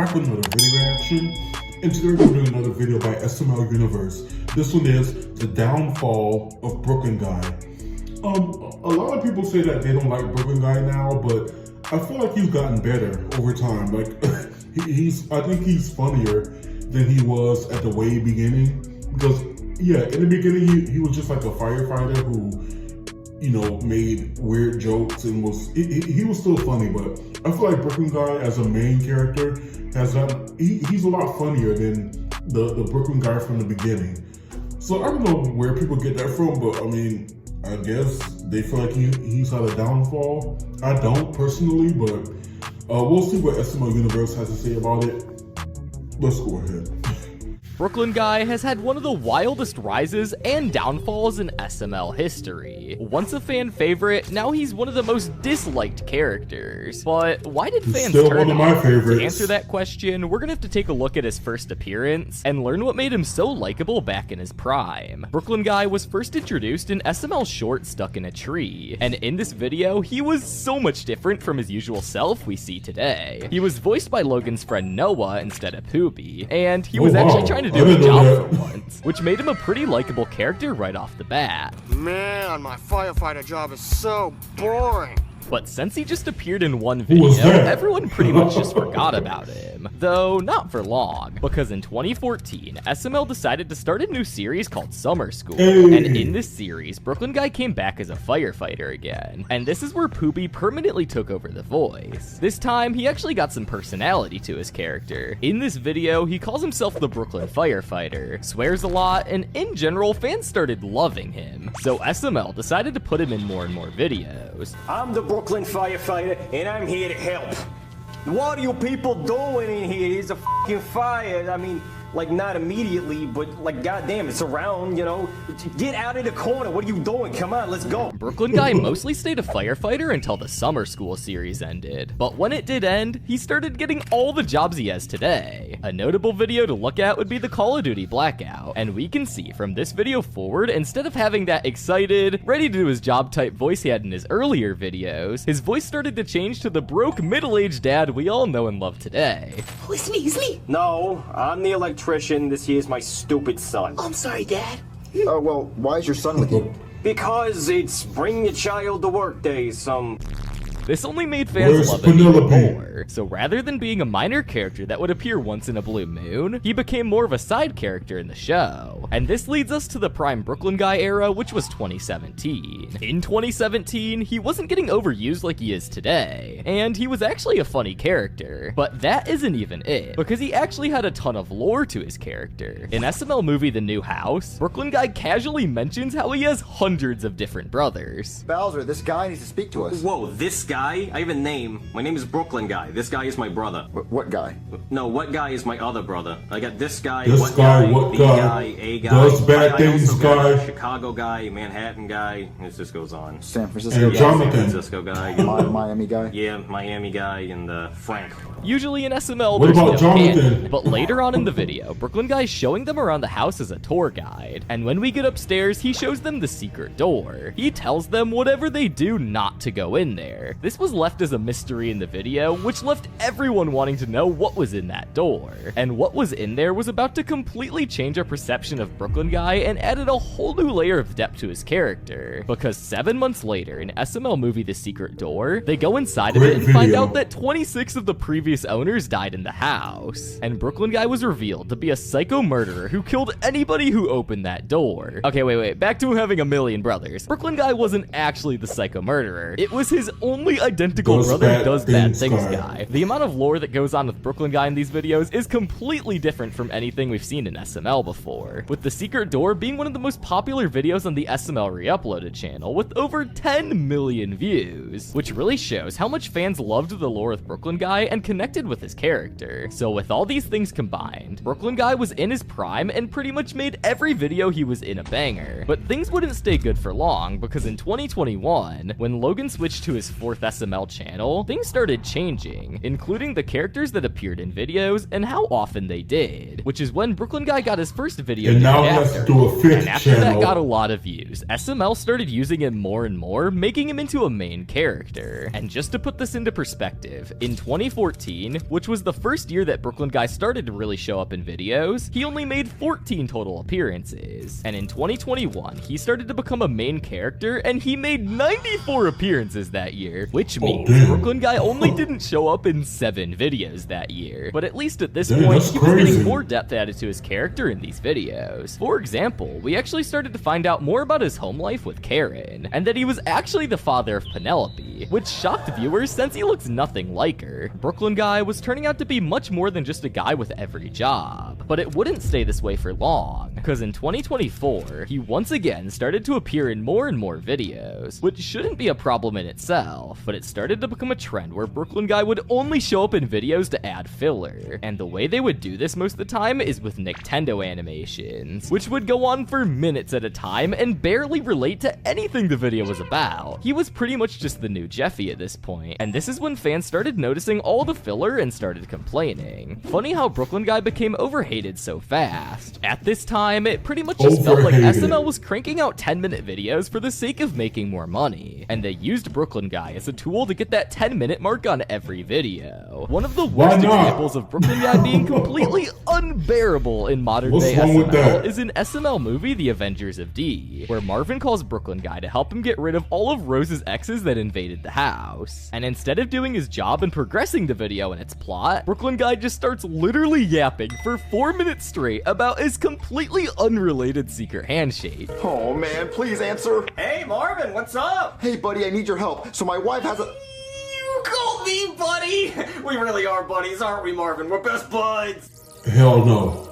back with another video reaction, and today we're doing another video by SML Universe. This one is The Downfall of Brooklyn Guy. A lot of people say that they don't like Brooklyn Guy now, but I feel like he's gotten better over time. Like, I think he's funnier than he was at the way beginning. Because, yeah, in the beginning, he was just like a firefighter who, you know, made weird jokes and he was still funny, but I feel like Brooklyn Guy as a main character he's a lot funnier than the Brooklyn Guy from the beginning. So I don't know where people get that from, but I mean, I guess they feel like he's had a downfall. I don't personally, but we'll see what SML Universe has to say about it. Let's go ahead. Brooklyn Guy has had one of the wildest rises and downfalls in SML history. Once a fan favorite, now he's one of the most disliked characters. But why did fans still turn one of my on him? favorites. To answer that question, we're gonna have to take a look at his first appearance and learn what made him so likable back in his prime. Brooklyn Guy was first introduced in SML short Stuck in a Tree, and in this video, he was so much different from his usual self we see today. He was voiced by Logan's friend Noah instead of Poopy, and he was actually trying to do a job for once, which made him a pretty likable character right off the bat. Man, my firefighter job is so boring. But since he just appeared in one video, everyone pretty much just forgot about him. Though, not for long, because in 2014, SML decided to start a new series called Summer School. And in this series, Brooklyn Guy came back as a firefighter again. And this is where Poopy permanently took over the voice. This time, he actually got some personality to his character. In this video, he calls himself the Brooklyn Firefighter, swears a lot, and in general, fans started loving him. So SML decided to put him in more and more videos. I'm the Brooklyn Firefighter, and I'm here to help. What are you people doing in here? There's a fucking fire. I mean, like, not immediately, but, like, goddamn, it's around, you know? Get out of the corner. What are you doing? Come on, let's go. Brooklyn Guy mostly stayed a firefighter until the Summer School series ended. But when it did end, he started getting all the jobs he has today. A notable video to look at would be the Call of Duty Blackout. And we can see from this video forward, instead of having that excited, ready to do his job type voice he had in his earlier videos, his voice started to change to the broke middle-aged dad we all know and love today. Oh, it's me. No, I'm the electrician. This here's my stupid son. Oh, I'm sorry, Dad. Oh, well, why is your son with you? Because it's bring your child to work day, This only made fans love him even more. So rather than being a minor character that would appear once in a blue moon, he became more of a side character in the show. And this leads us to the prime Brooklyn Guy era, which was 2017. In 2017, he wasn't getting overused like he is today, and he was actually a funny character. But that isn't even it, because he actually had a ton of lore to his character. In SML movie The New House, Brooklyn Guy casually mentions how he has hundreds of different brothers. Bowser, this guy needs to speak to us. Whoa, this guy? I have a name. My name is Brooklyn Guy. This guy is my brother. What guy? No, what guy is my other brother? I got this guy, This what guy, guy, what the guy, A guy. does bad things also got guy. a Chicago guy, Manhattan guy. It just goes on. San Francisco And guy? San Jonathan. Francisco guy. Miami guy? Yeah, Miami guy and Frank. Usually in SML, What there's about no Jonathan? canon, but later on in the video, Brooklyn Guy is showing them around the house as a tour guide, and when we get upstairs, he shows them the secret door. He tells them whatever they do not to go in there. This was left as a mystery in the video, which left everyone wanting to know what was in that door. And what was in there was about to completely change our perception of Brooklyn Guy and added a whole new layer of depth to his character. Because 7 months later, in SML movie The Secret Door, they go inside of it and find out that 26 of the previous owners died in the house. And Brooklyn Guy was revealed to be a psycho murderer who killed anybody who opened that door. Okay, wait, back to him having a million brothers. Brooklyn Guy wasn't actually the psycho murderer. It was his only identical brother who does bad things guy. The amount of lore that goes on with Brooklyn Guy in these videos is completely different from anything we've seen in SML before, with The Secret Door being one of the most popular videos on the SML re-uploaded channel with over 10 million views, which really shows how much fans loved the lore with Brooklyn Guy and connected with his character. So with all these things combined, Brooklyn Guy was in his prime and pretty much made every video he was in a banger. But things wouldn't stay good for long, because in 2021, when Logan switched to his 4th fourth SML channel, things started changing, including the characters that appeared in videos and how often they did, which is when Brooklyn Guy got his first video. And now he has to do a fifth and after channel. that got a lot of views, SML started using him more and more, making him into a main character. And just to put this into perspective, in 2014, which was the first year that Brooklyn Guy started to really show up in videos, he only made 14 total appearances. And in 2021, he started to become a main character, and he made 94 appearances that year, which means Brooklyn Guy only didn't show up in 7 videos that year. But at least at this point, he was getting more depth added to his character in these videos. For example, we actually started to find out more about his home life with Karen, and that he was actually the father of Penelope, which shocked viewers since he looks nothing like her. Brooklyn Guy was turning out to be much more than just a guy with every job. But it wouldn't stay this way for long, because in 2024, he once again started to appear in more and more videos, which shouldn't be a problem in itself, but it started to become a trend where Brooklyn Guy would only show up in videos to add filler. And the way they would do this most of the time is with Nintendo animations, which would go on for minutes at a time and barely relate to anything the video was about. He was pretty much just the new Jeffy at this point, and this is when fans started noticing all the filler and started complaining. Funny how Brooklyn Guy became overhated so fast. At this time, it pretty much just felt like SML was cranking out 10-minute videos for the sake of making more money, and they used Brooklyn Guy as a tool to get that 10-minute mark on every video. One of the worst examples of Brooklyn Guy being completely unbearable in modern-day SML is in SML movie The Avengers of D, where Marvin calls Brooklyn Guy to help him get rid of all of Rose's exes that invaded the house. And instead of doing his job and progressing the video and its plot, Brooklyn Guy just starts literally yapping for 4 minutes straight about his completely unrelated secret handshake. Oh man, please answer. Hey, Marvin, what's up? Hey buddy, I need your help. So my wife has a... You called me buddy? We really are buddies, aren't we, Marvin? We're best buds. Hell no.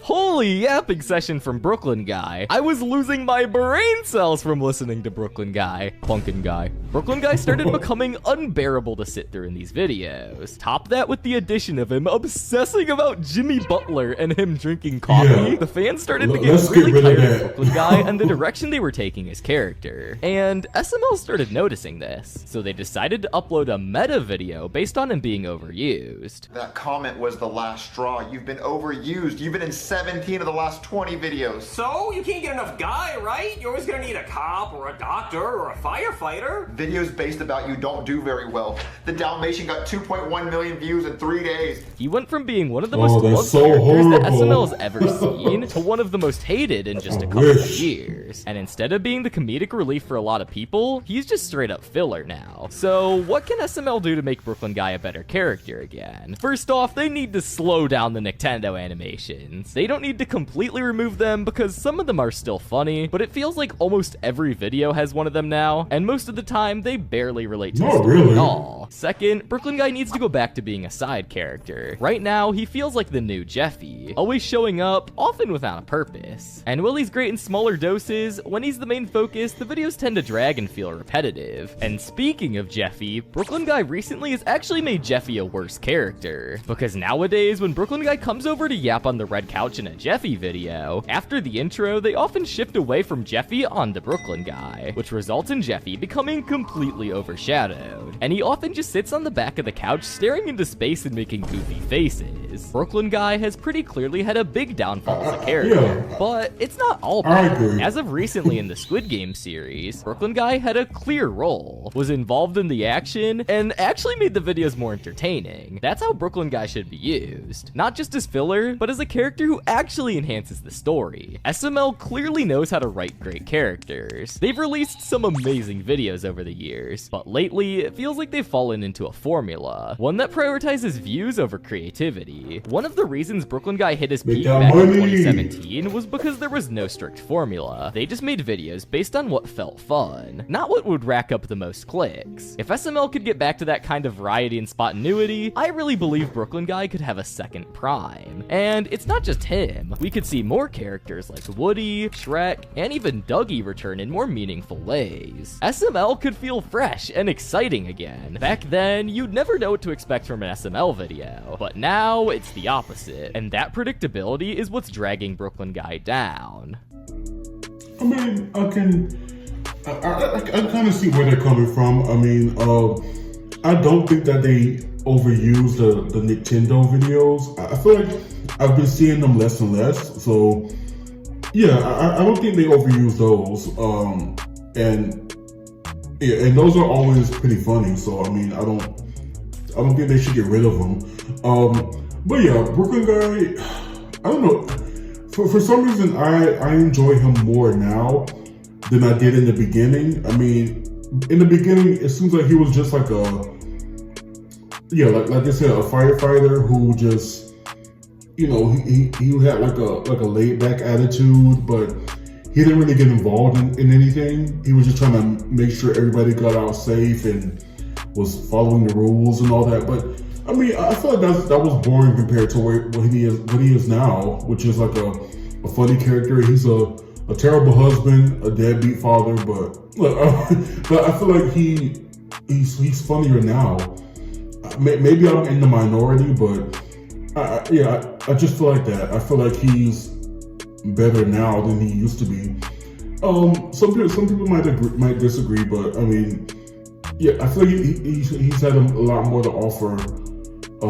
Holy yapping session from Brooklyn Guy. I was losing my brain cells from listening to Brooklyn Guy. Punkin' Guy. Brooklyn Guy started becoming unbearable to sit through in these videos. Top that with the addition of him obsessing about Jimmy Butler and him drinking coffee. Yeah. The fans started to get really tired of Brooklyn Guy and the direction they were taking his character. And SML started noticing this, so they decided to upload a meta video based on him being overused. That comment was the last straw. You've been overused. You've been in 17 of the last 20 videos. So? You can't get enough guy, right? You're always gonna need a cop or a doctor or a firefighter. Videos based about you don't do very well. The Dalmatian got 2.1 million views in 3 days. He went from being one of the most loved characters that SML has ever seen to one of the most hated in just a couple of years. And instead of being the comedic relief for a lot of people, he's just straight up filler now. So what can SML do to make Brooklyn Guy a better character again? First off, they need to slow down the Nintendo animations. They don't need to completely remove them because some of them are still funny, but it feels like almost every video has one of them now, and most of the time they barely relate to the story at all. Second, Brooklyn Guy needs to go back to being a side character. Right now, he feels like the new Jeffy, always showing up, often without a purpose. And while he's great in smaller doses, when he's the main focus, the videos tend to drag and feel repetitive. And speaking of Jeffy, Brooklyn Guy recently has actually made Jeffy a worse character, because nowadays when Brooklyn Guy comes over to yap on the red couch in a Jeffy video, after the intro, they often shift away from Jeffy onto Brooklyn Guy, which results in Jeffy becoming completely overshadowed. And he often just sits on the back of the couch staring into space and making goofy faces. Brooklyn Guy has pretty clearly had a big downfall as a character, but it's not all bad. As of recently in the Squid Game series, Brooklyn Guy had a clear role, was involved in the action, and actually made the videos more entertaining. That's how Brooklyn Guy should be used. Not just as filler, but as a character who actually enhances the story. SML clearly knows how to write great characters. They've released some amazing videos over the years, but lately it feels like they've fallen into a formula, one that prioritizes views over creativity. One of the reasons Brooklyn Guy hit his peak back in 2017 was because there was no strict formula. They just made videos based on what felt fun, not what would rack up the most clicks. If SML could get back to that kind of variety and spontaneity, I really believe Brooklyn Guy could have a second prime. And it's not just him. We could see more characters like Woody, Shrek, and even Dougie return in more meaningful ways. SML could feel fresh and exciting again. Back then, you'd never know what to expect from an SML video, but now it's the opposite, and that predictability is what's dragging Brooklyn Guy down. I mean, I kind of see where they're coming from. I mean, I don't think that they overuse the Nintendo videos. I feel like I've been seeing them less and less. So yeah, I don't think they overuse those. And those are always pretty funny. So I mean, I don't think they should get rid of them. But yeah, Brooklyn Guy, I don't know. For some reason, I enjoy him more now than I did in the beginning. I mean, in the beginning, it seems like he was just like like I said, a firefighter who just, you know, he had like a laid back attitude, but he didn't really get involved in anything. He was just trying to make sure everybody got out safe and was following the rules and all that. But I mean, I feel like that was boring compared to what he is now, which is like a funny character. He's a terrible husband, a deadbeat father, but I feel like he's funnier now. Maybe I'm in the minority, but I just feel like that. I feel like he's better now than he used to be. Some people might disagree, but I mean, yeah, I feel like he's had a lot more to offer. I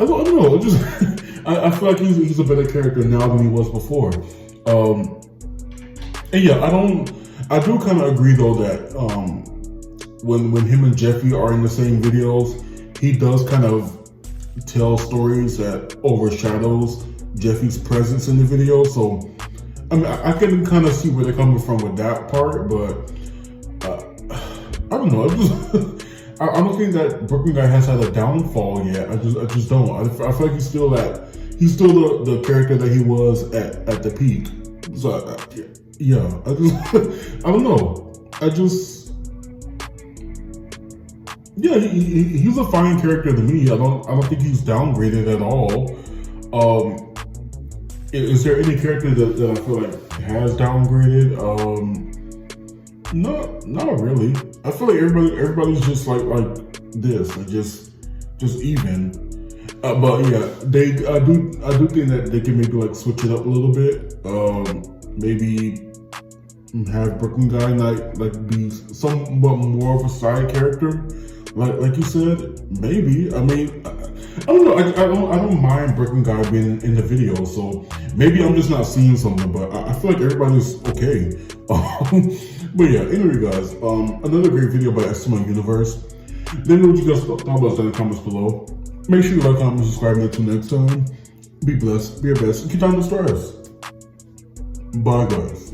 don't know. I feel like he's a better character now than he was before. And yeah, I do kind of agree though that when him and Jeffy are in the same videos, he does kind of tell stories that overshadows Jeffy's presence in the video. So I mean, I can kind of see where they're coming from with that part, but I don't know. I don't think that Brooklyn Guy has had a downfall yet. I just don't. I feel like he's still the character that he was at the peak. So yeah, I don't know. He's a fine character to me. I don't think he's downgraded at all. Is there any character that I feel like has downgraded? Not really. I feel like everybody's just like this, like just even. But yeah, I do think that they can maybe like switch it up a little bit. Maybe have Brooklyn Guy like be somewhat more of a side character, like you said. Maybe. I mean, I don't know. I don't mind Brooklyn Guy being in the video, so maybe I'm just not seeing something. But I feel like everybody's okay. But yeah, anyway, guys, another great video by SML Universe. Let me know what you guys thought about that in the comments below. Make sure you like, comment, and subscribe, and until next time, be blessed, be your best, and keep time to stars. Bye, guys.